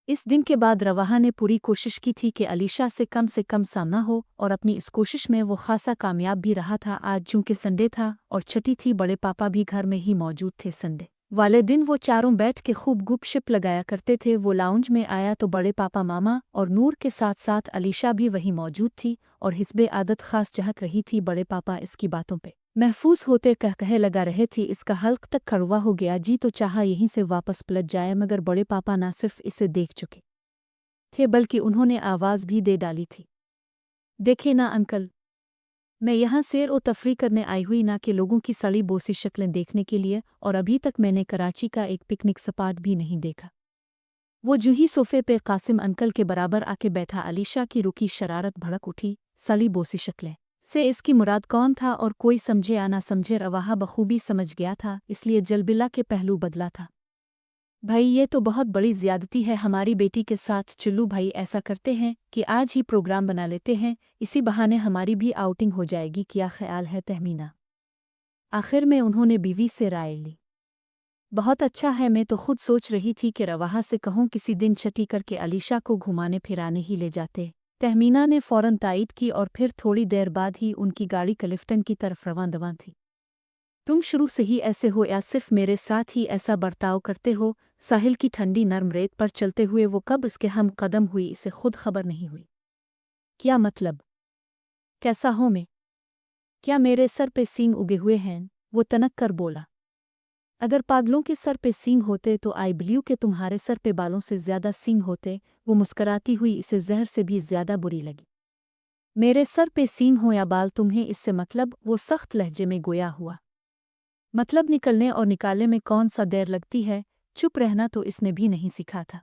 इस दिन के बाद रवाहा ने पूरी कोशिश की थी कि अलीशा से कम सामना हो, और अपनी इस कोशिश में वो खासा कामयाब भी रहा था। आज चूंकि संडे था और छठी थी, बड़े पापा भी घर में ही मौजूद थे। संडे वाले दिन वो चारों बैठ के खूब गुपशप लगाया करते थे। वो लाउंज में आया तो बड़े पापा, मामा और नूर के साथ साथ अलीशा भी वहीं मौजूद थी, और हिस्बे आदत खास चहक रही थी। बड़े पापा इसकी बातों पे महफूज होते कहे लगा रहे थे, इसका हल्क तक कड़वा हो गया जी, तो चाहा यहीं से वापस पलट जाए। मगर बड़े पापा ना सिर्फ इसे देख चुके थे बल्कि उन्होंने आवाज़ भी दे डाली थी, देखे ना अंकल, मैं यहाँ सैर व तफरी करने आई हुई, ना कि लोगों की सड़ी बोसी शक्लें देखने के लिए, और अभी तक मैंने कराची का एक पिकनिक स्पॉट भी नहीं देखा। वो जूही सोफे पे कासिम अंकल के बराबर आके बैठा। अलीशा की रुकी शरारत भड़क उठी। सड़ी बोसी शक्लें से इसकी मुराद कौन था? और कोई समझे या ना समझे, रवाहा बखूबी समझ गया था, इसलिए जलबिला के पहलू बदला था। भाई, ये तो बहुत बड़ी ज़्यादती है हमारी बेटी के साथ। चुल्लू भाई, ऐसा करते हैं कि आज ही प्रोग्राम बना लेते हैं, इसी बहाने हमारी भी आउटिंग हो जाएगी। क्या ख्याल है तहमीना? आखिर में उन्होंने बीवी से राय ली। बहुत अच्छा है, मैं तो खुद सोच रही थी कि रवाहा से कहूँ किसी दिन छठी करके अलीशा को घुमाने फिराने ही ले जाते। तहमीना ने फ़ौरन तायद की, और फिर थोड़ी देर बाद ही उनकी गाड़ी क्लिफ्टन की तरफ रवां थी। तुम शुरू से ही ऐसे हो या सिर्फ मेरे साथ ही ऐसा बर्ताव करते हो? साहिल की ठंडी नर्म रेत पर चलते हुए वो कब इसके हम कदम हुई, इसे खुद खबर नहीं हुई। क्या मतलब? कैसा हूं मैं? क्या मेरे सर पे सींग उगे हुए हैं? वो तनक कर बोला। अगर पागलों के सर पे सींग होते तो आई बिलीव के तुम्हारे सर पे बालों से ज्यादा सींग होते। वो मुस्कराती हुई इसे जहर से भी ज्यादा बुरी लगी। मेरे सर पे सींग हो या बाल, तुम्हें इससे मतलब? वो सख्त लहजे में गोया हुआ। मतलब निकलने और निकालने में कौन सा देर लगती है? चुप रहना तो इसने भी नहीं सीखा था।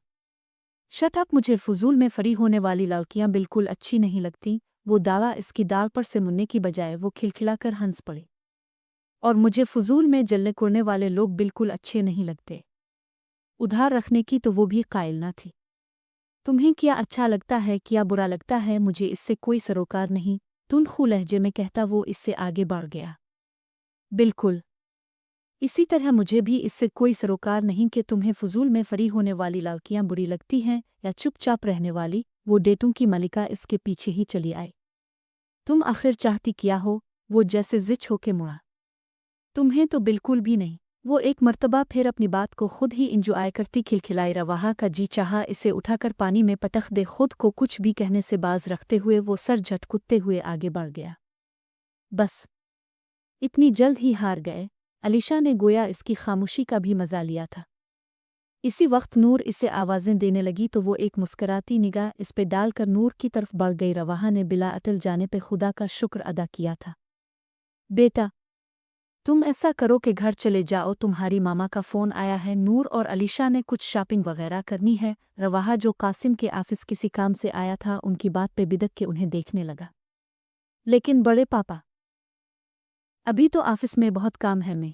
शट अप, मुझे फजूल में फरी होने वाली लड़कियां बिल्कुल अच्छी नहीं लगती। वो दावा इसकी दाल पर से मुन्ने की बजाय वो खिलखिलाकर हंस पड़े। और मुझे फजूल में जलने कुड़ने वाले लोग बिल्कुल अच्छे नहीं लगते। उधार रखने की तो वो भी कायल न थी। तुम्हें क्या अच्छा लगता है, क्या बुरा लगता है, मुझे इससे कोई सरोकार नहीं, तुनखू लहजे में कहता वो इससे आगे बढ़ गया। बिल्कुल इसी तरह मुझे भी इससे कोई सरोकार नहीं कि तुम्हें फजूल में फरी होने वाली लड़कियां बुरी लगती हैं या चुपचाप रहने वाली। वो डेटों की मलिका इसके पीछे ही चली आई। तुम आखिर चाहती क्या हो? वो जैसे जिच होके मुड़ा। तुम्हें तो बिल्कुल भी नहीं। वो एक मर्तबा फिर अपनी बात को खुद ही इंजॉय करती खिलखिलाई। रवाहा का जी चाहा इसे उठाकर पानी में पटक दे। खुद को कुछ भी कहने से बाज रखते हुए वो सर झटकुते हुए आगे बढ़ गया। बस इतनी जल्द ही हार गए? अलीशा ने गोया इसकी खामोशी का भी मजा लिया था। इसी वक्त नूर इसे आवाज़ें देने लगी तो वो एक मुस्कराती निगाह इस पे डालकर नूर की तरफ बढ़ गई। रवाहा ने बिला अटल जाने पे खुदा का शुक्र अदा किया था। बेटा, तुम ऐसा करो कि घर चले जाओ, तुम्हारी मामा का फ़ोन आया है। नूर और अलीशा ने कुछ शॉपिंग वगैरह करनी है। रवाहा जो कासिम के ऑफिस किसी काम से आया था, उनकी बात पे बिदक के उन्हें देखने लगा। लेकिन बड़े पापा, अभी तो ऑफिस में बहुत काम है, मैं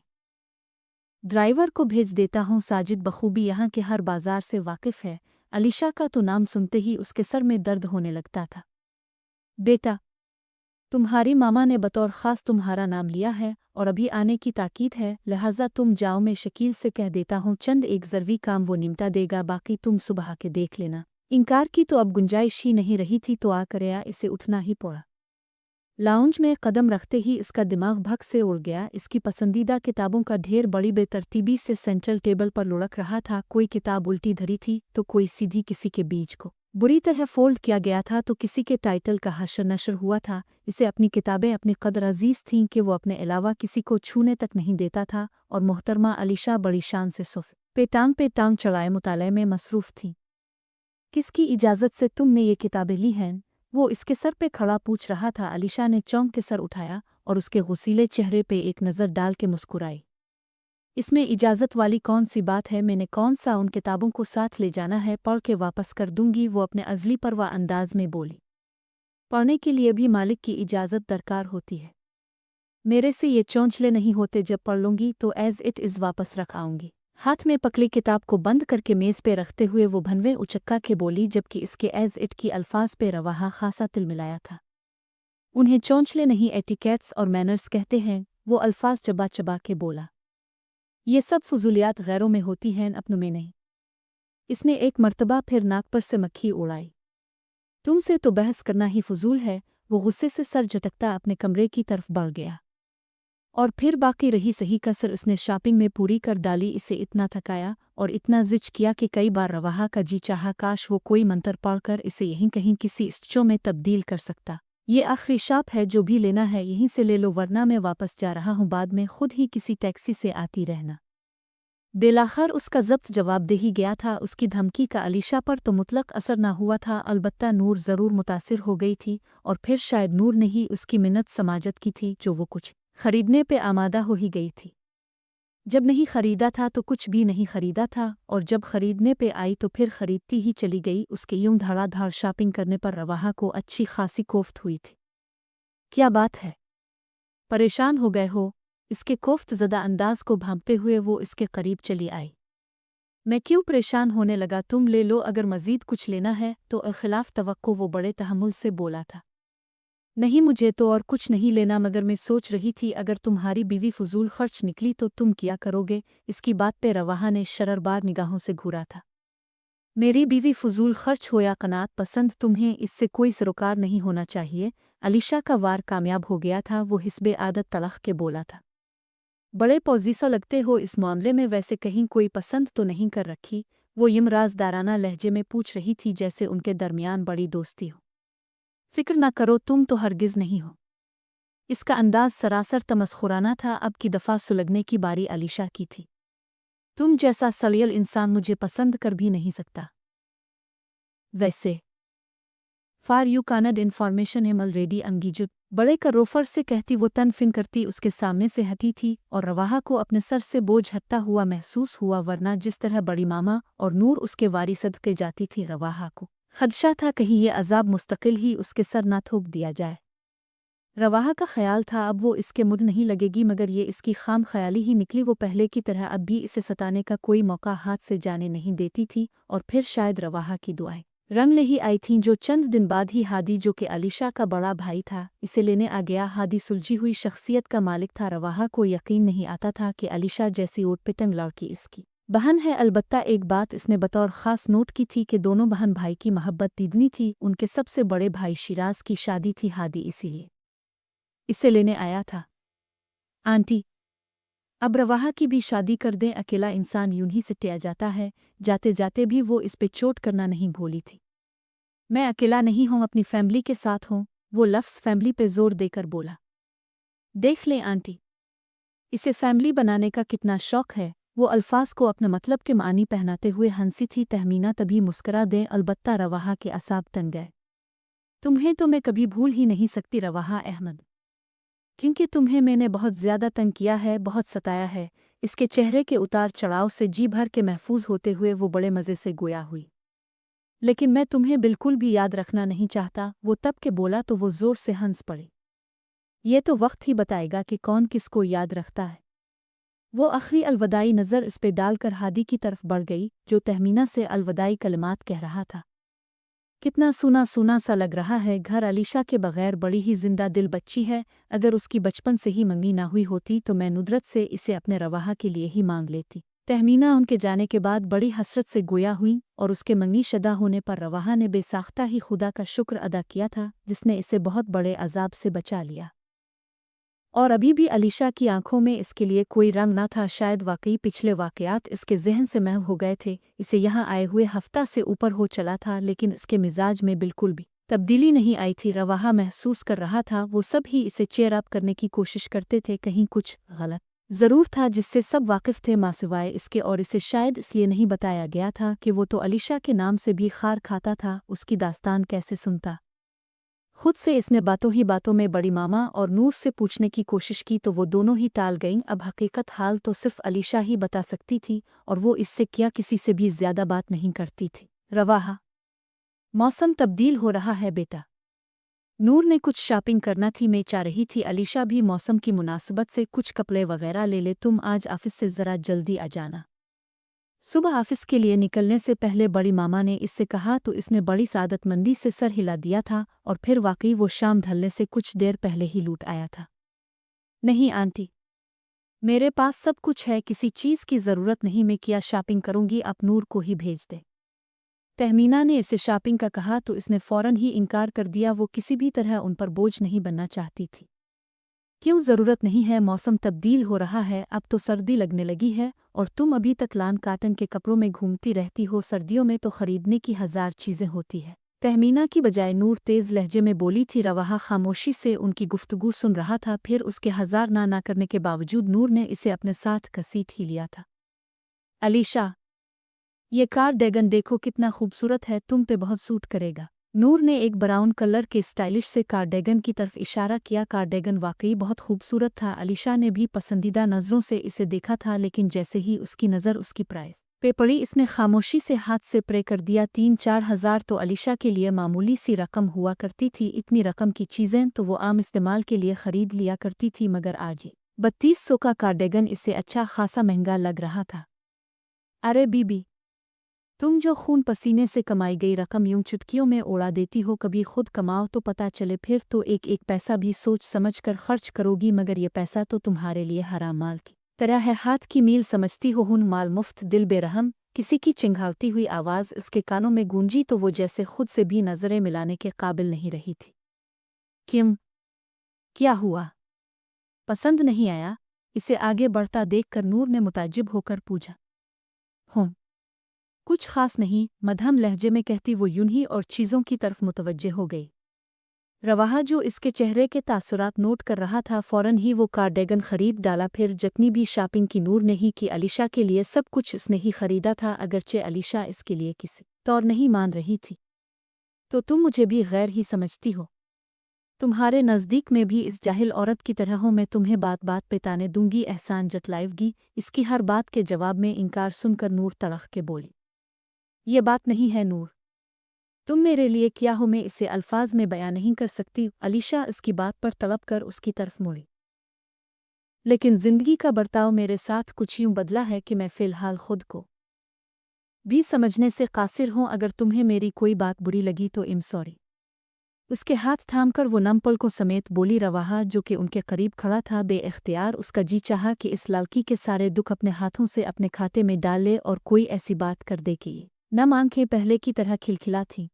ड्राइवर को भेज देता हूँ। साजिद बखूबी यहाँ के हर बाजार से वाकिफ है। अलीशा का तो नाम सुनते ही उसके सर में दर्द होने लगता था। बेटा, तुम्हारी मामा ने बतौर ख़ास तुम्हारा नाम लिया है और अभी आने की ताकीद है, लिहाजा तुम जाओ। मैं शकील से कह देता हूँ चंद एक ज़रूरी काम वो निमटा देगा, बाकी तुम सुबह के देख लेना। इनकार की तो अब गुंजाइश ही नहीं रही थी, तो आकर इसे उठना ही पड़ा। लाउंज में कदम रखते ही इसका दिमाग भग से उड़ गया। इसकी पसंदीदा किताबों का ढेर बड़ी बेतरतीबी से सेंट्रल टेबल पर लुढ़क रहा था। कोई किताब उल्टी धरी थी तो कोई सीधी, किसी के बीच को बुरी तरह फोल्ड किया गया था तो किसी के टाइटल का हशर नशर हुआ था। इसे अपनी किताबें अपनी कदर अजीज थीं कि वो अपने अलावा किसी को छूने तक नहीं देता था, और मोहतरमा अलीशा बड़ी शान से सोफे पे टांग चढ़ाए मुताले में मसरूफ़ थी। किसकी इजाज़त से तुमने ये किताबें ली हैं? वो इसके सर पे खड़ा पूछ रहा था। अलीशा ने चौंक के सर उठाया और उसके गुस्सीले चेहरे पे एक नज़र डाल के मुस्कुराई। इसमें इजाज़त वाली कौन सी बात है? मैंने कौन सा उन किताबों को साथ ले जाना है? पढ़ के वापस कर दूंगी, वो अपने अज़ली परवा अंदाज में बोली। पढ़ने के लिए भी मालिक की इजाज़त दरकार होती है। मेरे से ये चौंचले नहीं होते, जब पढ़ लूँगी तो एज़ इट इज़ वापस रख आऊँगी। हाथ में पकड़ी किताब को बंद करके मेज़ पे रखते हुए वो भनवे उचक्का के बोली, जबकि इसके एज़ इट की अल्फाज पे रवाहा खासा तिलमिलाया था। उन्हें चौंचले नहीं, एटिकेट्स और मैनर्स कहते हैं। वो अल्फाज चबा चबा के बोला। ये सब फजूलियात गैरों में होती हैं, अपनों में नहीं। इसने एक मर्तबा फिर नाक पर से मक्खी उड़ाई। तुमसे तो बहस करना ही फजूल है। वो गुस्से से सर झटकता अपने कमरे की तरफ बढ़ गया। और फिर बाकी रही सही कसर उसने शॉपिंग में पूरी कर डाली। इसे इतना थकाया और इतना जिच किया कि कई बार रवाहा का जी चाहा काश वो कोई मंत्र पढ़कर इसे यहीं कहीं किसी स्टोर में तब्दील कर सकता। ये आखिरी शॉप है, जो भी लेना है यहीं से ले लो, वरना मैं वापस जा रहा हूँ, बाद में खुद ही किसी टैक्सी से आती रहना। बेलाखर उसका ज़ब्त जवाब दे ही गया था। उसकी धमकी का अलीशा पर तो मुतलक असर ना हुआ था, अलबत्ता नूर ज़रूर मुतासिर हो गई थी। और फिर शायद नूर ने ही उसकी मिन्नत समाजत की थी, जो वो कुछ खरीदने पे आमादा हो ही गई थी। जब नहीं खरीदा था तो कुछ भी नहीं खरीदा था, और जब खरीदने पे आई तो फिर खरीदती ही चली गई। उसके यूं धड़ाधड़ शॉपिंग करने पर रवाहा को अच्छी खासी कोफ्त हुई थी। क्या बात है, परेशान हो गए हो? इसके कोफ्त ज़दा अंदाज को भांपते हुए वो इसके करीब चली आई। मैं क्यों परेशान होने लगा, तुम ले लो, अगर मज़ीद कुछ लेना है तो। खिलाफ तवक्को वो बड़े तहम्मुल से बोला था। नहीं, मुझे तो और कुछ नहीं लेना, मगर मैं सोच रही थी अगर तुम्हारी बीवी फजूल खर्च निकली तो तुम क्या करोगे? इसकी बात पे रवाहा ने शररबार निगाहों से घूरा था। मेरी बीवी फजूल खर्च हो या कनात पसंद, तुम्हें इससे कोई सरोकार नहीं होना चाहिए। अलीशा का वार कामयाब हो गया था। वो हिस्बे आदत तलख के बोला था। बड़े पॉजिसा लगते हो इस मामले में, वैसे कहीं कोई पसंद तो नहीं कर रखी? वो यमराजदाराना लहजे में पूछ रही थी, जैसे उनके दरमियान बड़ी दोस्ती हो। फिक्र न करो, तुम तो हरगिज़ नहीं हो। इसका अंदाज सरासर तमस्खुराना था। अब की दफ़ा सुलगने की बारी अलीशा की थी। तुम जैसा सलियल इंसान मुझे पसंद कर भी नहीं सकता। वैसे for you kind information am already engaged, बड़े करोफर से कहती वो तनफिन करती उसके सामने से हटी थी, और रवाहा को अपने सर से बोझ हटता हुआ महसूस हुआ, वरना जिस तरह बड़ी मामा और नूर उसके वारी सदके जाती थी, रवाहा को खदशा था कहीं ये अजाब मुस्तकिल ही उसके सर ना थोप दिया जाए। रवाहा का ख्याल था अब वो इसके मुड़ नहीं लगेगी, मगर ये इसकी खाम ख्याली ही निकली। वो पहले की तरह अब भी इसे सताने का कोई मौका हाथ से जाने नहीं देती थी। और फिर शायद रवाहा की दुआएं रंग ले ही आई थीं, जो चंद दिन बाद ही हादी, जो कि अलीशा का बड़ा भाई था, इसे लेने आ गया। हादी सुलझी हुई शख्सियत का मालिक था। रवाहा को यकीन नहीं आता था कि अलीशा जैसी ओट पिटंग लड़की इसकी बहन है। अलबत्ता एक बात इसने बतौर ख़ास नोट की थी कि दोनों बहन भाई की मोहब्बत दीदनी थी। उनके सबसे बड़े भाई शिराज की शादी थी, हादी इसीलिए इसे लेने आया था। आंटी, अब रवाहा की भी शादी कर दें, अकेला इंसान यूं ही सिटिया जाता है। जाते जाते भी वो इस पे चोट करना नहीं भूली थी। मैं अकेला नहीं हूँ, अपनी फैमिली के साथ हूँ। वो लफ्ज़ फैमिली पे जोर देकर बोला। देख लें आंटी, इसे फैमिली बनाने का कितना शौक है। वो अल्फाज को अपने मतलब के मानी पहनाते हुए हंसी थी। तहमीना तभी मुस्करा दें, अलबत्ता रवाहा के असाब तन गए। तुम्हें तो मैं कभी भूल ही नहीं सकती रवाहा अहमद, क्योंकि तुम्हें मैंने बहुत ज़्यादा तंग किया है, बहुत सताया है। इसके चेहरे के उतार चढ़ाव से जी भर के महफूज होते हुए वो बड़े मज़े से गोया हुई। लेकिन मैं तुम्हें बिल्कुल भी याद रखना नहीं चाहता। वो तब के बोला तो वो ज़ोर से हंस पड़ी। ये तो वक्त ही बताएगा कि कौन किसको याद रखता है। वो आखिरी अलविदाई नज़र इस पे डालकर हादी की तरफ बढ़ गई, जो तहमीना से अलविदाई कलिमात कह रहा था। कितना सूना सूना सा लग रहा है घर, अलीशा के बगैर बड़ी ही जिंदा दिल बच्ची है। अगर उसकी बचपन से ही मंगी ना हुई होती तो मैं नुदरत से इसे अपने रवाहा के लिए ही मांग लेती। तहमीना उनके जाने के बाद बड़ी हसरत से गोया हुई, और उसके मंगी शदा होने पर रवाहा ने बेसाख्ता ही खुदा का शुक्र अदा किया था, जिसने इसे बहुत बड़े अजाब से बचा लिया। और अभी भी अलीशा की आंखों में इसके लिए कोई रंग न था। शायद वाकई पिछले वाकयात इसके जहन से महव हो गए थे। इसे यहाँ आए हुए हफ्ता से ऊपर हो चला था, लेकिन इसके मिजाज में बिल्कुल भी तब्दीली नहीं आई थी। रवाहा महसूस कर रहा था वो सब ही इसे चेयर अप करने की कोशिश करते थे। कहीं कुछ गलत ज़रूर था जिससे सब वाकिफ थे माँ सिवाय इसके, और इसे शायद इसलिए नहीं बताया गया था कि वो तो अलीशा के नाम से भी खार खाता था। उसकी दास्तान कैसे सुनता? खुद से इसने बातों ही बातों में बड़ी मामा और नूर से पूछने की कोशिश की तो वो दोनों ही टाल गईं। अब हकीकत हाल तो सिर्फ अलीशा ही बता सकती थी, और वो इससे क्या किसी से भी ज्यादा बात नहीं करती थी। रवाहा, मौसम तब्दील हो रहा है बेटा। नूर ने कुछ शॉपिंग करना थी, मैं चाह रही थी अलीशा भी मौसम की मुनासिबत से कुछ कपड़े वगैरह ले ले। तुम आज ऑफिस से ज़रा जल्दी आ जाना। सुबह ऑफिस के लिए निकलने से पहले बड़ी मामा ने इससे कहा तो इसने बड़ी सादतमंदी से सर हिला दिया था, और फिर वाकई वो शाम ढलने से कुछ देर पहले ही लूट आया था। नहीं आंटी, मेरे पास सब कुछ है, किसी चीज़ की ज़रूरत नहीं। मैं क्या शॉपिंग करूंगी, आप नूर को ही भेज दे। तहमीना ने इसे शॉपिंग का कहा तो इसने फौरन ही इनकार कर दिया। वो किसी भी तरह उन पर बोझ नहीं बनना चाहती थी। क्यों ज़रूरत नहीं है, मौसम तब्दील हो रहा है, अब तो सर्दी लगने लगी है और तुम अभी तक लान काटन के कपड़ों में घूमती रहती हो। सर्दियों में तो खरीदने की 1000 चीज़ें होती है। तहमीना की बजाय नूर तेज़ लहजे में बोली थी। रवाहा खामोशी से उनकी गुफ्तगू सुन रहा था। फिर उसके 1000 ना करने के बावजूद नूर ने इसे अपने साथ घसीट ही लिया था। अलीशा, ये कार्डिगन देखो कितना खूबसूरत है, तुम पे बहुत सूट करेगा। नूर ने एक ब्राउन कलर के स्टाइलिश से कार्डिगन की तरफ इशारा किया। कार्डिगन वाकई बहुत खूबसूरत था। अलीशा ने भी पसंदीदा नज़रों से इसे देखा था, लेकिन जैसे ही उसकी नज़र उसकी प्राइस पे पड़ी इसने खामोशी से हाथ से प्रे कर दिया। 3-4 हज़ार तो अलीशा के लिए मामूली सी रकम हुआ करती थी। इतनी रकम की चीज़ें तो वो आम इस्तेमाल के लिए ख़रीद लिया करती थी, मगर आज ही 3200 का कार्डिगन इससे अच्छा खासा महंगा लग रहा था। अरे बीबी, तुम जो खून पसीने से कमाई गई रकम यूं चुटकियों में उड़ा देती हो, कभी खुद कमाओ तो पता चले। फिर तो एक एक पैसा भी सोच समझ कर खर्च करोगी, मगर ये पैसा तो तुम्हारे लिए हराम माल की तरह है, हाथ की मील समझती हो। हुन माल मुफ्त दिल बेरहम, किसी की चिंघाड़ती हुई आवाज़ उसके कानों में गूंजी तो वो जैसे खुद से भी नज़रें मिलाने के काबिल नहीं रही थी। क्यों, क्या हुआ, पसंद नहीं आया? इसे आगे बढ़ता देखकर नूर ने मुताज्जिब होकर पूछा। हूँ, कुछ खास नहीं, मध्यम लहजे में कहती वो यूं ही और चीज़ों की तरफ मुतवज्जे हो गई। रवाहा जो इसके चेहरे के तासुरात नोट कर रहा था, फौरन ही वो कार्डिगन खरीद डाला। फिर जितनी भी शॉपिंग की नूर ने ही की, अलीशा के लिए सब कुछ इसने ही खरीदा था, अगरचे अलीशा इसके लिए किसी तौर नहीं मान रही थी। तो तुम मुझे भी गैर ही समझती हो? तुम्हारे नज़दीक में भी इस जाहिल औरत की तरह हो? मैं तुम्हें बात बात पे ताने दूंगी, एहसान जतलाएगी। इसकी हर बात के जवाब में इनकार सुनकर नूर तड़क के बोली। ये बात नहीं है नूर, तुम मेरे लिए क्या हो, मैं इसे अल्फाज में बयां नहीं कर सकती। अलीशा इसकी बात पर तड़प कर उसकी तरफ मुड़ी। लेकिन जिंदगी का बर्ताव मेरे साथ कुछ यूं बदला है कि मैं फ़िलहाल खुद को भी समझने से कासिर हूँ। अगर तुम्हें मेरी कोई बात बुरी लगी तो इम सॉरी। उसके हाथ थामकर वो नम पलकों समेत बोली। रवाहा जो कि उनके करीब खड़ा था, बेइख्तियार उसका जी चाहा कि इस लड़की के सारे दुख अपने हाथों से अपने खाते में डाल ले और कोई ऐसी बात कर दे कि नम आंखें पहले की तरह खिलखिला थीं।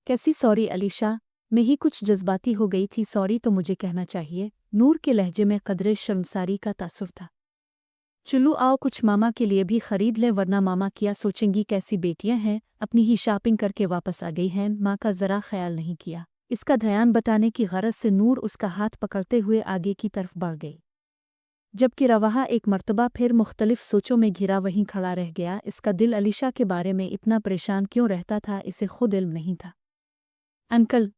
कैसी सॉरी अलीशा, मैं ही कुछ जज्बाती हो गई थी। सॉरी तो मुझे कहना चाहिए। नूर के लहजे में कदरे शर्मसारी का तासुर था। चलो आओ कुछ मामा के लिए भी खरीद लें, वरना मामा क्या सोचेंगी, कैसी बेटियां हैं, अपनी ही शॉपिंग करके वापस आ गई हैं। माँ का ज़रा ख्याल नहीं किया। इसका ध्यान बताने की गरज से नूर उसका हाथ पकड़ते हुए आगे की तरफ बढ़ गई, जबकि रवाहा एक मर्तबा फिर मुख्तलिफ सोचों में घिरा वहीं खड़ा रह गया। इसका दिल अलीशा के बारे में इतना परेशान क्यों रहता था, इसे खुद इल्म नहीं था। अंकल,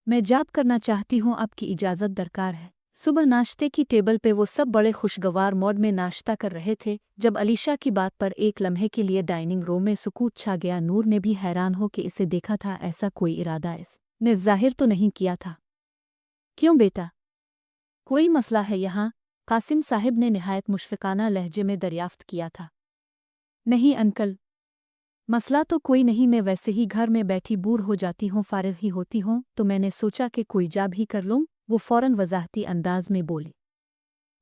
मैं जॉब करना चाहती हूँ, आपकी इजाज़त दरकार है। सुबह नाश्ते की टेबल पे वो सब बड़े खुशगवार मूड में नाश्ता कर रहे थे, जब अलीशा की बात पर एक लम्हे के लिए डाइनिंग रूम में सुकूत छा गया। नूर ने भी हैरान हो कि इसे देखा था, ऐसा कोई इरादा इसने जाहिर तो नहीं किया था। क्यों बेटा, कोई मसला है यहाँ? कासिम साहिब ने निहायत मुशफ़िकाना लहजे में दरियाफ्त किया था। नहीं अंकल, मसला तो कोई नहीं, मैं वैसे ही घर में बैठी बूर हो जाती हूँ, फारिग ही होती हूँ, तो मैंने सोचा कि कोई जॉब ही कर लूँ। वो फ़ौरन वज़ाहती अंदाज में बोली।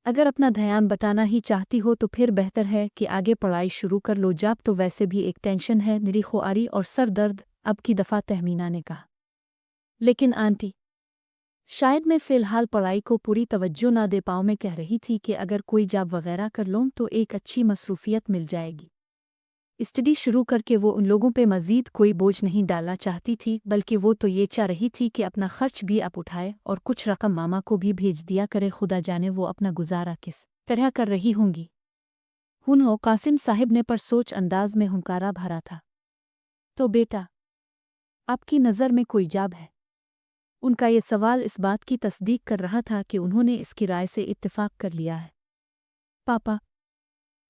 अगर अपना ध्यान बताना ही चाहती हो तो फिर बेहतर है कि आगे पढ़ाई शुरू कर लो। जॉब तो वैसे भी एक टेंशन है, निरी खुआरी और सर दर्द। अब की दफ़ा तहमीना ने कहा। लेकिन आंटी, शायद मैं फ़िलहाल पढ़ाई को पूरी तवज्जो ना दे पाऊँ। मैं कह रही थी कि अगर कोई जॉब वगैरह कर लूँ तो एक अच्छी मसरूफ़ियत मिल जाएगी। स्टडी शुरू करके वो उन लोगों पे मज़ीद कोई बोझ नहीं डालना चाहती थी, बल्कि वो तो ये चाह रही थी कि अपना खर्च भी आप उठाए और कुछ रकम मामा को भी भेज दिया करे। खुदा जाने वो अपना गुजारा किस तरह कर रही होंगी। हुन कासिम साहिब ने पर सोच अंदाज में हुंकारा भरा था। तो बेटा, आपकी नज़र में कोई जॉब है? उनका ये सवाल इस बात की तस्दीक कर रहा था कि उन्होंने इसकी राय से इत्तेफाक कर लिया है। पापा,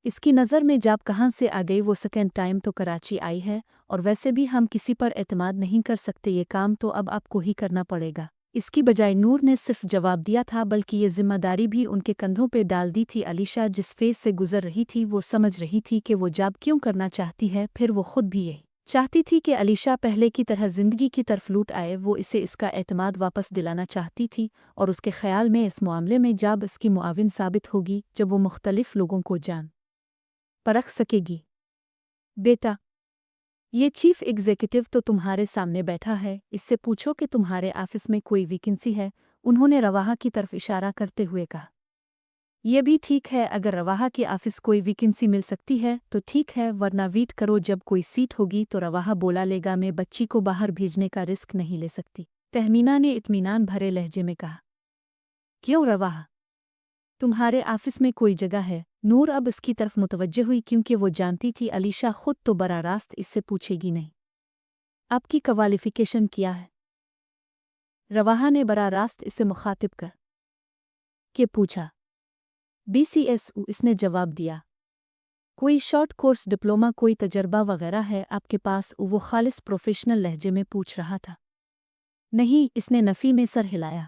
इसकी नज़र में जॉब कहाँ से आ गई? वो सेकेंड टाइम तो कराची आई है, और वैसे भी हम किसी पर एतमाद नहीं कर सकते। ये काम तो अब आपको ही करना पड़ेगा। इसकी बजाय नूर ने सिर्फ जवाब दिया था, बल्कि ये जिम्मेदारी भी उनके कंधों पे डाल दी थी। अलीशा जिस फेज से गुजर रही थी, वो समझ रही थी कि वो जॉब क्यों करना चाहती है। फिर वो खुद भी यही चाहती थी कि अलीशा पहले की तरह ज़िंदगी की तरफ लूट आए। वो इसे इसका एतमाद वापस दिलाना चाहती थी, और उसके ख़्याल में इस मामले में जॉब इसकी मुआविन साबित होगी, जब वो मुख्तलिफ लोगों को जान परख सकेगी। बेटा, ये चीफ एग्जीक्यूटिव तो तुम्हारे सामने बैठा है, इससे पूछो कि तुम्हारे ऑफिस में कोई वैकेंसी है। उन्होंने रवाहा की तरफ इशारा करते हुए कहा। ये भी ठीक है, अगर रवाहा के ऑफिस कोई वैकेंसी मिल सकती है तो ठीक है, वरना वेट करो, जब कोई सीट होगी तो रवाहा बोला लेगा। मैं बच्ची को बाहर भेजने का रिस्क नहीं ले सकती, तहमीना ने इत्मीनान भरे लहजे में कहा। क्यों रवाहा, तुम्हारे ऑफिस में कोई जगह है? नूर अब इसकी तरफ मुतवज्जे हुई, क्योंकि वो जानती थी अलीशा खुद तो बरा रास्त इससे पूछेगी नहीं। आपकी क्वालिफिकेशन क्या है? रवाहा ने बरा रास्त इसे मुखातिब कर के पूछा। BCS, इसने जवाब दिया। कोई शॉर्ट कोर्स, डिप्लोमा, कोई तजर्बा वगैरह है आपके पास? वो खालिस प्रोफेशनल लहजे में पूछ रहा था। नहीं, इसने नफ़ी में सर हिलाया।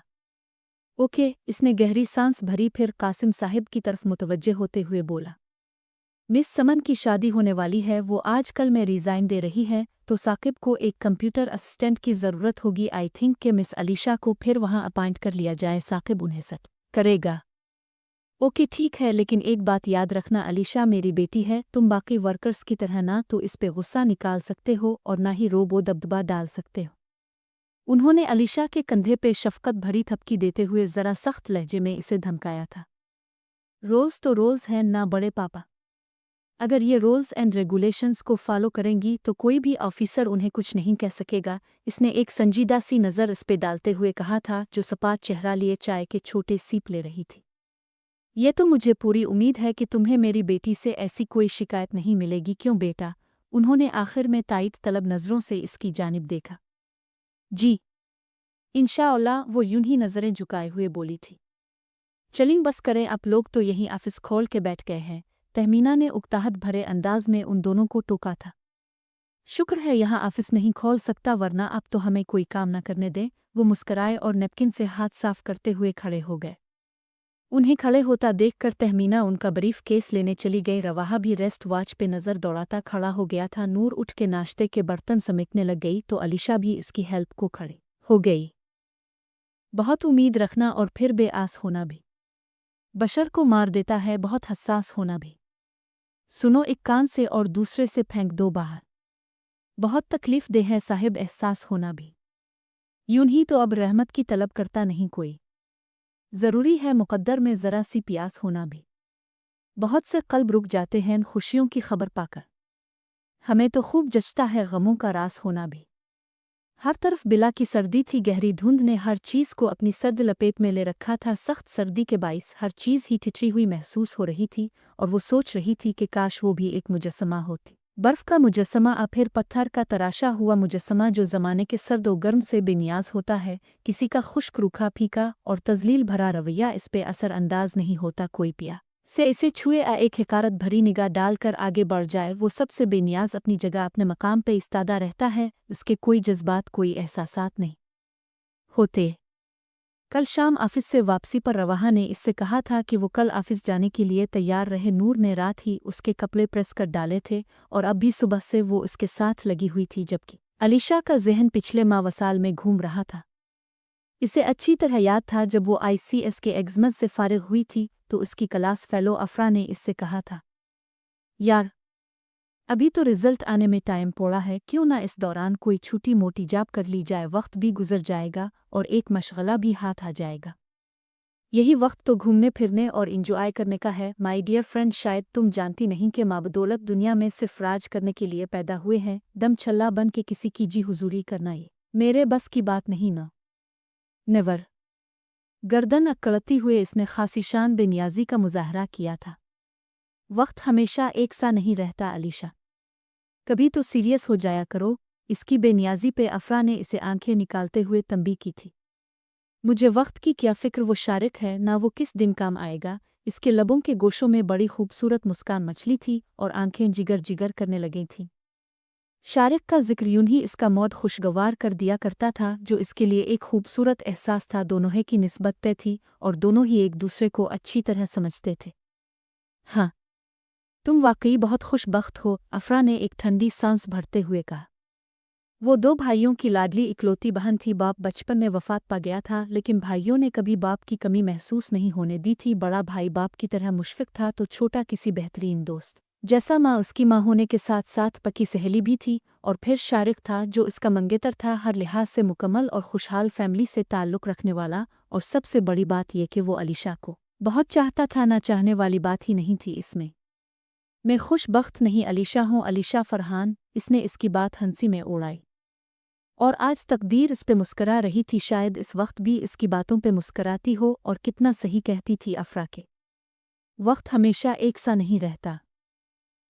ओके, इसने गहरी सांस भरी, फिर कासिम साहिब की तरफ मुतवज्जे होते हुए बोला। मिस समन की शादी होने वाली है, वो आजकल में रिज़ाइन दे रही है, तो साकिब को एक कंप्यूटर असिस्टेंट की ज़रूरत होगी। आई थिंक कि मिस अलीशा को फिर वहाँ अपॉइंट कर लिया जाए। साकिब उन्हें सेट करेगा। ओके ठीक है, लेकिन एक बात याद रखना, अलीशा मेरी बेटी है, तुम बाकी वर्कर्स की तरह ना तो इस पे गुस्सा निकाल सकते हो और ना ही रोबो दबदबा डाल सकते हो। उन्होंने अलीशा के कंधे पे शफकत भरी थपकी देते हुए ज़रा सख्त लहजे में इसे धमकाया था। रोज़ तो रोज़ है ना बड़े पापा, अगर ये रूल्स एंड रेगुलेशंस को फॉलो करेंगी तो कोई भी ऑफिसर उन्हें कुछ नहीं कह सकेगा। इसने एक संजीदा सी नज़र इस पे डालते हुए कहा था, जो सपाट चेहरा लिए चाय के छोटे सीप ले रही थी। ये तो मुझे पूरी उम्मीद है कि तुम्हें मेरी बेटी से ऐसी कोई शिकायत नहीं मिलेगी, क्यों बेटा? उन्होंने आखिर में तायद तलब नज़रों से इसकी जानिब देखा। जी इंशाअल्लाह, वो यूं ही नज़रें झुकाए हुए बोली थी। चलिए बस करें, आप लोग तो यहीं ऑफिस खोल के बैठ गए हैं, तहमीना ने उकताहट भरे अंदाज में उन दोनों को टोका था। शुक्र है यहाँ ऑफिस नहीं खोल सकता, वरना अब तो हमें कोई काम न करने दे। वो मुस्कराए और नेपकिन से हाथ साफ करते हुए खड़े हो गए। उन्हें खड़े होता देखकर तहमीना उनका ब्रीफ केस लेने चली गई। रवाहा भी रेस्ट वॉच पे नज़र दौड़ाता खड़ा हो गया था। नूर उठ के नाश्ते के बर्तन समेटने लग गई तो अलीशा भी इसकी हेल्प को खड़ी हो गई। बहुत उम्मीद रखना और फिर बेआस होना भी बशर को मार देता है, बहुत हसास होना भी। सुनो, एक कान से और दूसरे से फेंक दो बाहर। बहुत तकलीफ दे है साहिब, एहसास होना भी। यूं ही तो अब रहमत की तलब करता नहीं कोई, ज़रूरी है मुक़द्दर में ज़रा सी प्यास होना भी। बहुत से क़ल्ब रुक जाते हैं खुशियों की खबर पाकर, हमें तो खूब जचता है गमों का रास होना भी। हर तरफ बिला की सर्दी थी, गहरी धुंध ने हर चीज़ को अपनी सर्द लपेट में ले रखा था। सख्त सर्दी के बाइस हर चीज़ ही ठिठरी हुई महसूस हो रही थी और वो सोच रही थी कि काश वो भी एक मुजस्समा होती। बर्फ़ का मुजस्समा, आ फिर पत्थर का तराशा हुआ मुजस्समा, जो ज़माने के सर्द व गर्म से बेनियाज होता है। किसी का खुश्क, रूखा, फीका और तज़लील भरा रवैया इस पे असर अंदाज नहीं होता। कोई पिया से इसे छुए एक हिकारत भरी निगाह डालकर आगे बढ़ जाए, वो सबसे बेनियाज अपनी जगह अपने मकाम पे इस्तादा रहता है। उसके कोई जज्बात, कोई एहसासात नहीं होते। कल शाम ऑफिस से वापसी पर रवाहा ने इससे कहा था कि वो कल ऑफिस जाने के लिए तैयार रहे। नूर ने रात ही उसके कपड़े प्रेस कर डाले थे और अब भी सुबह से वो इसके साथ लगी हुई थी, जबकि अलीशा का जहन पिछले माह वसाल में घूम रहा था। इसे अच्छी तरह याद था, जब वो ICS के एग्ज़ाम्स से फारिग हुई थी तो उसकी क्लास फेलो अफरा ने इससे कहा था, यार अभी तो रिज़ल्ट आने में टाइम पड़ा है, क्यों ना इस दौरान कोई छोटी मोटी जॉब कर ली जाए, वक्त भी गुजर जाएगा और एक मशगला भी हाथ आ जाएगा। यही वक्त तो घूमने फिरने और इंजॉय करने का है। माय डियर फ्रेंड, शायद तुम जानती नहीं कि माबदौलत दुनिया में सिर्फ राज करने के लिए पैदा हुए हैं। दम छल्ला बन के किसी की जी हुजूरी करना ये मेरे बस की बात नहीं ना। नेवर। गर्दन अकड़ती हुए इसने खासिशान बेनियाजी का मुजाहरा किया था। वक्त हमेशा एक सा नहीं रहता अलीशा, कभी तो सीरियस हो जाया करो। इसकी बेनियाजी पे अफरा ने इसे आंखें निकालते हुए तंबी की थी। मुझे वक्त की क्या फ़िक्र, वो शारिक है ना, वो किस दिन काम आएगा। इसके लबों के गोशों में बड़ी खूबसूरत मुस्कान मचली थी और आंखें जिगर जिगर करने लगी थीं। शारिक का जिक्र यूं ही इसका मौड खुशगवार कर दिया करता था, जो इसके लिए एक खूबसूरत एहसास था। दोनों ही की निस्बत तय थी और दोनों ही एक दूसरे को अच्छी तरह समझते थे। हाँ, तुम वाकई बहुत खुशबख्त हो, अफरा ने एक ठंडी सांस भरते हुए कहा। वो दो भाइयों की लाडली इकलौती बहन थी। बाप बचपन में वफात पा गया था, लेकिन भाइयों ने कभी बाप की कमी महसूस नहीं होने दी थी। बड़ा भाई बाप की तरह मुशफिक था तो छोटा किसी बेहतरीन दोस्त जैसा माँ उसकी माँ होने के साथ साथ पक्की सहेली भी थी, और फिर शारिक था जो इसका मंगेतर था, हर लिहाज से मुकम्मल और खुशहाल फैमिली से ताल्लुक़ रखने वाला। और सबसे बड़ी बात यह कि वो अलीशा को बहुत चाहता था, ना चाहने वाली बात ही नहीं थी इसमें। मैं खुशबख्त नहीं अलीशा हूँ, अलीशा फरहान। इसने इसकी बात हंसी में उड़ाई और आज तकदीर इस पे मुस्करा रही थी, शायद इस वक्त भी इसकी बातों पे मुस्कराती हो। और कितना सही कहती थी अफरा के वक्त हमेशा एक सा नहीं रहता।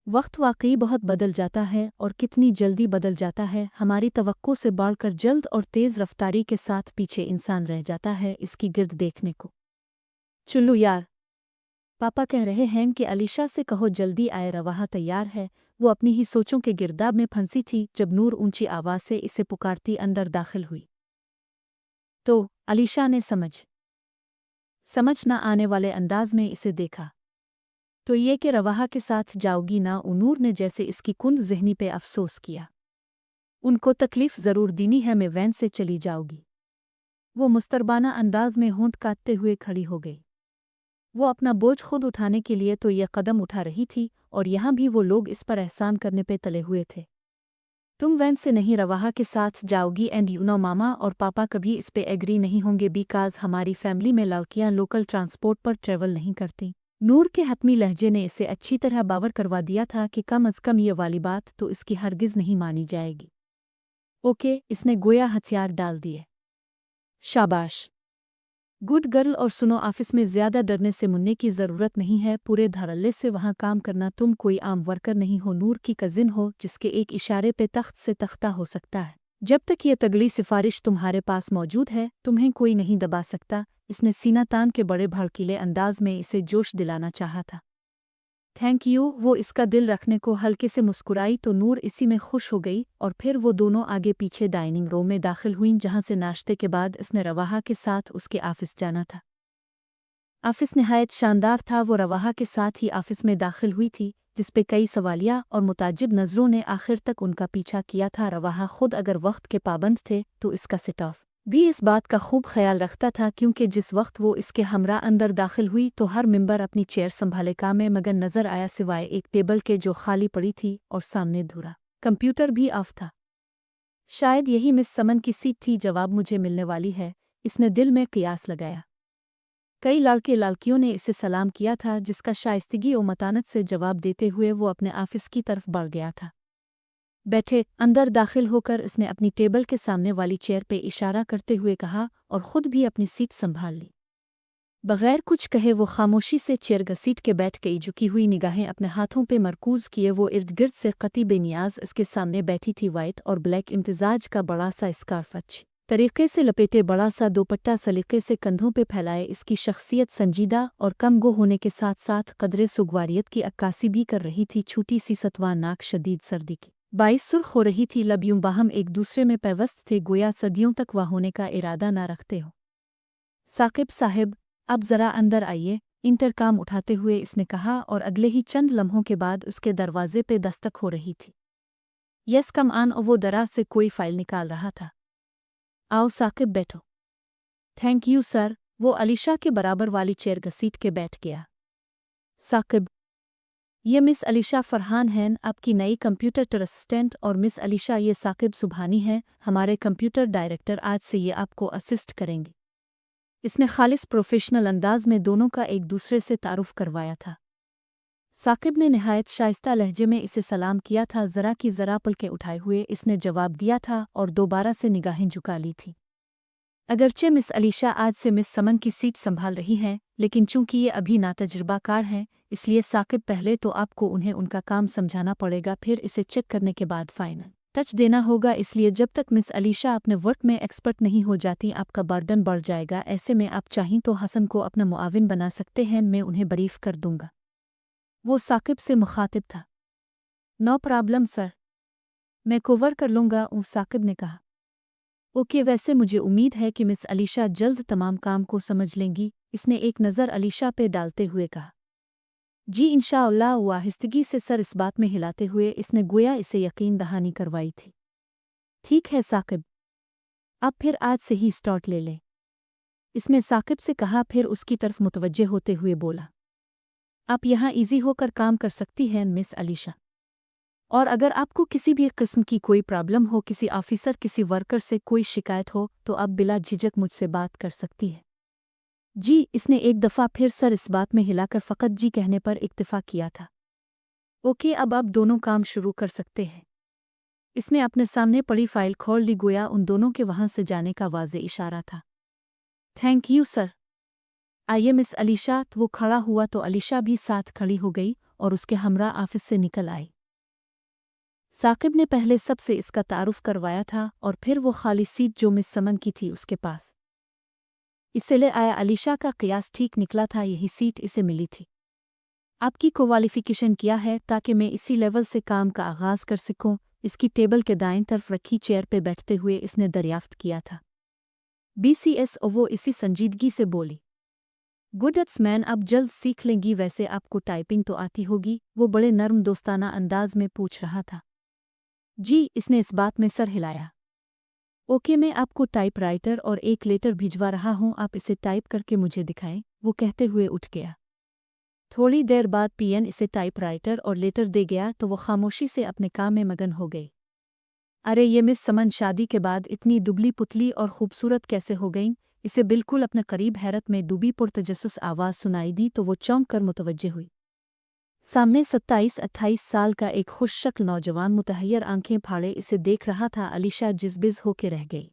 वक्त वाकई बहुत बदल जाता है, और कितनी जल्दी बदल जाता है। हमारी तवक्को से बढ़कर जल्द और तेज़ रफ्तारी के साथ पीछे इंसान रह जाता है इसकी गिर्द देखने को। चुल्लू यार, पापा कह रहे हैं कि अलीशा से कहो जल्दी आए, रवाहा तैयार है। वो अपनी ही सोचों के गिरदाब में फंसी थी जब नूर ऊंची आवाज़ से इसे पुकारती अंदर दाखिल हुई। तो अलीशा ने समझ न आने वाले अंदाज में इसे देखा। तो ये कि रवाहा के साथ जाओगी ना? नूर ने जैसे इसकी कुंद ज़हनी पे अफसोस किया। उनको तकलीफ़ ज़रूर दीनी है, मैं वैन से चली जाऊगी। वो मुस्तरबाना अंदाज में होंठ काटते हुए खड़ी हो गई। वो अपना बोझ खुद उठाने के लिए तो यह कदम उठा रही थी, और यहाँ भी वो लोग इस पर एहसान करने पे तले हुए थे। तुम वैन से नहीं रवाहा के साथ जाओगी, एंड यू नो मामा और पापा कभी इस पे एग्री नहीं होंगे, बिकॉज़ हमारी फैमिली में लड़कियाँ लोकल ट्रांसपोर्ट पर ट्रेवल नहीं करती। नूर के हतमी लहजे ने इसे अच्छी तरह बावर करवा दिया था कि कम अज़ कम ये वाली बात तो इसकी हरगिज़ नहीं मानी जाएगी। ओके, इसने गोया हथियार डाल दिए। शाबाश, गुड गर्ल। और सुनो, ऑफिस में ज़्यादा डरने से मुन्ने की ज़रूरत नहीं है, पूरे धड़ल्ले से वहाँ काम करना। तुम कोई आम वर्कर नहीं हो, नूर की कज़िन हो जिसके एक इशारे पे तख्त से तख्ता हो सकता है। जब तक ये तगली सिफारिश तुम्हारे पास मौजूद है, तुम्हें कोई नहीं दबा सकता। इसने सीना तान के बड़े भड़कीले अंदाज में इसे जोश दिलाना चाहा था। Thank you. वो इसका दिल रखने को हल्के से मुस्कुराई तो नूर इसी में खुश हो गई, और फिर वो दोनों आगे पीछे डाइनिंग रूम में दाखिल हुईं, जहाँ से नाश्ते के बाद इसने रवाहा के साथ उसके ऑफिस जाना था। ऑफिस निहायत शानदार था। वो रवाहा के साथ ही ऑफिस में दाखिल हुई थी, जिसपे कई सवालिया और मुताजिब नज़रों ने आखिर तक उनका पीछा किया था। रवाहा खुद अगर वक्त के पाबंद थे तो इसका सेट ऑफ भी इस बात का खूब ख्याल रखता था, क्योंकि जिस वक्त वो इसके हमरा अंदर दाखिल हुई तो हर मेंबर अपनी चेयर संभाले काम में मगन नजर आया, सिवाय एक टेबल के जो खाली पड़ी थी और सामने धुरा कंप्यूटर भी ऑफ था। शायद यही मिस समन की सीट थी, जवाब मुझे मिलने वाली है, इसने दिल में कियास लगाया। कई लड़के लड़कियों ने इसे सलाम किया था, जिसका शाइस्तगी और मतानत से जवाब देते हुए वो अपने ऑफिस की तरफ बढ़ गया था। बैठे। अंदर दाखिल होकर इसने अपनी टेबल के सामने वाली चेयर पे इशारा करते हुए कहा, और ख़ुद भी अपनी सीट संभाल ली। बगैर कुछ कहे वो खामोशी से चेयर घसीट के बैठ गई, झुकी हुई निगाहें अपने हाथों पे मरकूज़ किए वो इर्द गिर्द से कती बेनियाज इसके सामने बैठी थी। वाइट और ब्लैक इम्तिजाज का बड़ा सा स्कार्फ अच्छी तरीके से लपेटे, बड़ा सा दोपट्टा सलीके से कंधों पे फैलाए, इसकी शख्सियत संजीदा और कम गो होने के साथ साथ कदरे सुगवारियत की अक्कासी भी कर रही थी। छोटी सी सतवा नाक शदीद सर्दी की बाइस सुर्ख हो रही थी, लब यूं बाहम एक दूसरे में पैवस्त थे, गोया सदियों तक वह होने का इरादा ना रखते हो। साकिब साहिब, अब ज़रा अंदर आइए, इंटरकॉम उठाते हुए इसने कहा, और अगले ही चंद लम्हों के बाद उसके दरवाजे पे दस्तक हो रही थी। यस कम आन। और वो दराज से कोई फाइल निकाल रहा था। आओ साकिब, बैठो। Thank you sir. वो अलीशा के बराबर वाली चेयर घसीट के बैठ गया। साकिब, ये मिस अलीशा फरहान हैं, आपकी नई कंप्यूटर असिस्टेंट, और मिस अलीशा ये साकिब सुबहानी हैं, हमारे कंप्यूटर डायरेक्टर। आज से ये आपको असिस्ट करेंगे। इसने खालिस प्रोफेशनल अंदाज में दोनों का एक दूसरे से तारुफ करवाया था। साकिब ने निहायत शाइस्ता लहजे में इसे सलाम किया था। ज़रा की ज़रा पलकें उठाए हुए इसने जवाब दिया था और दोबारा से निगाहें झुका ली थी। अगरचे मिस अलीशा आज से मिस समन की सीट संभाल रही हैं, लेकिन चूंकि ये अभी नातजुर्बाकार हैं, इसलिए साकिब पहले तो आपको उन्हें उनका काम समझाना पड़ेगा, फिर इसे चेक करने के बाद फाइनल टच देना होगा। इसलिए जब तक मिस अलीशा अपने वर्क में एक्सपर्ट नहीं हो जाती, आपका बर्डन बढ़ जाएगा। ऐसे में आप चाहें तो हसन को अपना मुआविन बना सकते हैं, मैं उन्हें ब्रीफ कर दूंगा। वो साकिब से मुखातिब था। नो प्रॉब्लम सर, मैं कवर कर लूँगा, साकिब ने कहा। ओके, वैसे मुझे उम्मीद है कि मिस अलीशा जल्द तमाम काम को समझ लेंगी, इसने एक नज़र अलीशा पे डालते हुए कहा। जी इंशाअल्लाह, आहिस्तगी से सर इस बात में हिलाते हुए इसने गोया इसे यकीन दहानी करवाई थी। ठीक है साकिब, अब फिर आज से ही स्टार्ट ले लें, इसने साकिब से कहा, फिर उसकी तरफ मुतवज्जे होते हुए बोला। आप यहाँ इजी होकर काम कर सकती हैं मिस अलीशा। और अगर आपको किसी भी किस्म की कोई प्रॉब्लम हो, किसी ऑफिसर किसी वर्कर से कोई शिकायत हो, तो आप बिला झिझक मुझसे बात कर सकती है। जी। इसने एक दफ़ा फिर सर इस बात में हिलाकर फ़कत जी कहने पर इत्तेफा किया था। ओके, अब आप दोनों काम शुरू कर सकते हैं। इसने अपने सामने पड़ी फाइल खोल ली, गोया उन दोनों के वहां से जाने का वाज़े इशारा था। Thank you sir. आइए मिस अलीशा। वो खड़ा हुआ तो अलीशा भी साथ खड़ी हो गई और उसके हमरा ऑफिस से निकल आई। साकिब ने पहले सबसे इसका तारुफ करवाया था और फिर वो खाली सीट जो मिस समन की थी उसके पास इसे ले आया। अलीशा का कियास ठीक निकला था, यही सीट इसे मिली थी। आपकी क्वालिफिकेशन क्या है ताकि मैं इसी लेवल से काम का आगाज़ कर सकूं? इसकी टेबल के दाईं तरफ रखी चेयर पे बैठते हुए इसने दरियाफ्त किया था। BCS। और वो इसी संजीदगी से बोली, गुड मैन, आप जल्द सीख लेंगी। वैसे आपको टाइपिंग तो आती होगी? वो बड़े नर्म दोस्ताना अंदाज में पूछ रहा था। जी। इसने इस बात में सर हिलाया। ओके, मैं आपको टाइपराइटर और एक लेटर भिजवा रहा हूँ, आप इसे टाइप करके मुझे दिखाएं। वो कहते हुए उठ गया। थोड़ी देर बाद PN इसे टाइपराइटर और लेटर दे गया तो वो खामोशी से अपने काम में मगन हो गई। अरे ये मिस समन शादी के बाद इतनी दुबली पुतली और खूबसूरत कैसे हो गईं? इसे बिल्कुल अपने करीब हैरत में डूबी पुरतजस्सुस आवाज़ सुनाई दी तो वो चौंक कर मुतवज्जे हुई। सामने 27-28 साल का एक खुश शक्ल नौजवान मुतहैयर आंखें फाड़े इसे देख रहा था। अलीशा जिज़बिज़ होके रह गई।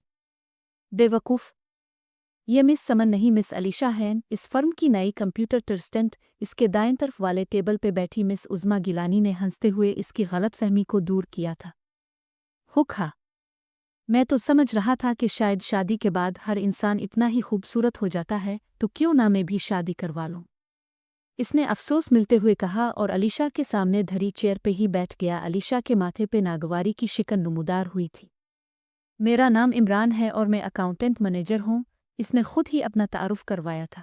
बेवकूफ़, ये मिस समन नहीं, मिस अलीशा हैं, इस फर्म की नई कंप्यूटर टर्स्टेंट। इसके दाएं तरफ वाले टेबल पे बैठी मिस उज़मा गिलानी ने हंसते हुए इसकी गलतफहमी को दूर किया था। हुक्का, मैं तो समझ रहा था कि शायद शादी के बाद हर इंसान इतना ही खूबसूरत हो जाता है, तो क्यों ना मैं भी शादी करवा लूं। इसने अफसोस मिलते हुए कहा और अलीशा के सामने धरी चेयर पे ही बैठ गया। अलीशा के माथे पे नागवारी की शिकन नुमुदार हुई थी। मेरा नाम इमरान है और मैं अकाउंटेंट मैनेजर हूँ। इसने खुद ही अपना तारुफ करवाया था।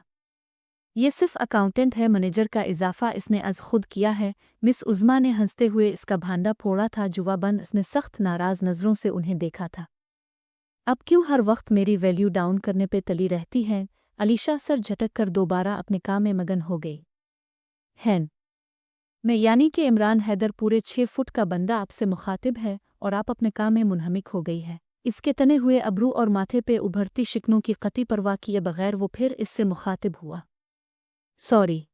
ये सिर्फ अकाउंटेंट है, मैनेजर का इजाफा इसने अज खुद किया है। मिस उज़मा ने हंसते हुए इसका भांडा फोड़ा था। जुवाबन इसने सख्त नाराज़ नज़रों से उन्हें देखा था। अब क्यों हर वक्त मेरी वैल्यू डाउन करने पे तली रहती है? अलीशा सर झटक कर दोबारा अपने काम में मगन हो गई। हैन, मैं यानी कि इमरान हैदर पूरे 6 फुट का बंदा आपसे मुखातिब है और आप अपने काम में मुनहमिक हो गई है। इसके तने हुए अबरू और माथे पे उभरती शिकनों की कती परवाह किए बगैर वो फिर इससे मुखातिब हुआ। सॉरी,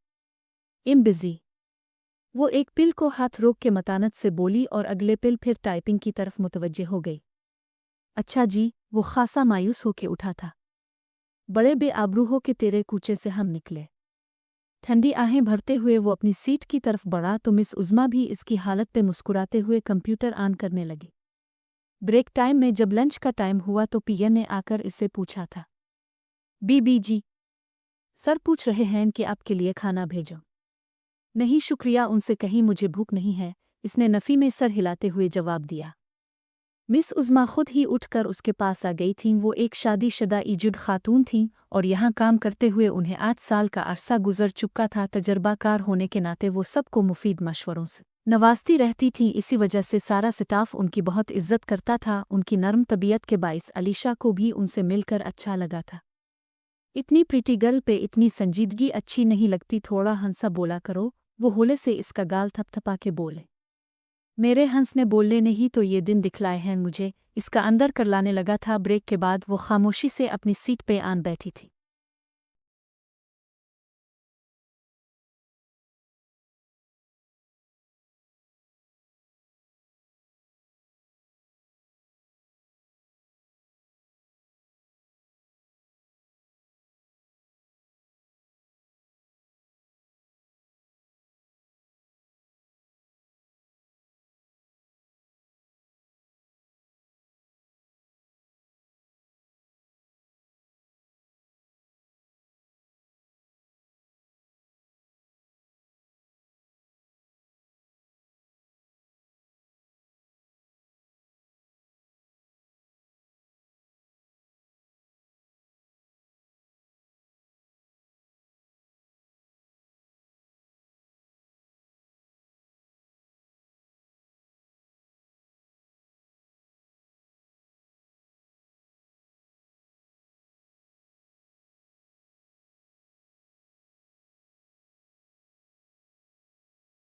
इम बिजी। वो एक पिल को हाथ रोक के मतानत से बोली और अगले पिल फिर टाइपिंग की तरफ मुतवज्जे हो गई। अच्छा जी। वो खासा मायूस होके उठा था। बड़े बेआबरू हो के तेरे कूचे से हम निकले। ठंडी आहें भरते हुए वो अपनी सीट की तरफ बढ़ा तो मिस उज़मा भी इसकी हालत पे मुस्कुराते हुए कंप्यूटर ऑन करने लगी। ब्रेक टाइम में जब लंच का टाइम हुआ तो PN ने आकर इससे पूछा था, BBG सर पूछ रहे हैं कि आपके लिए खाना भेजो? नहीं शुक्रिया, उनसे कहीं मुझे भूख नहीं है, इसने नफ़ी में सर हिलाते हुए जवाब दिया। मिस उज़मा खुद ही उठकर उसके पास आ गई थीं। वो एक शादीशुदा इजुड खातून थीं और यहाँ काम करते हुए उन्हें 8 साल का अरसा गुजर चुका था। तजर्बाकार होने के नाते वो सबको मुफीद मशवरों से नवाजती रहती थीं। इसी वजह से सारा स्टाफ उनकी बहुत इज्जत करता था। उनकी नरम तबीयत के बाइस अलीशा को भी उनसे मिलकर अच्छा लगा था। इतनी प्रीटी गर्ल पे इतनी संजीदगी अच्छी नहीं लगती, थोड़ा हंसा बोला करो। वो होले से इसका गाल थपथपा के बोले। मेरे हंस ने बोलने ने ही तो ये दिन दिखलाए हैं मुझे। इसका अंदर कर लाने लगा था। ब्रेक के बाद वो खामोशी से अपनी सीट पे आन बैठी थी।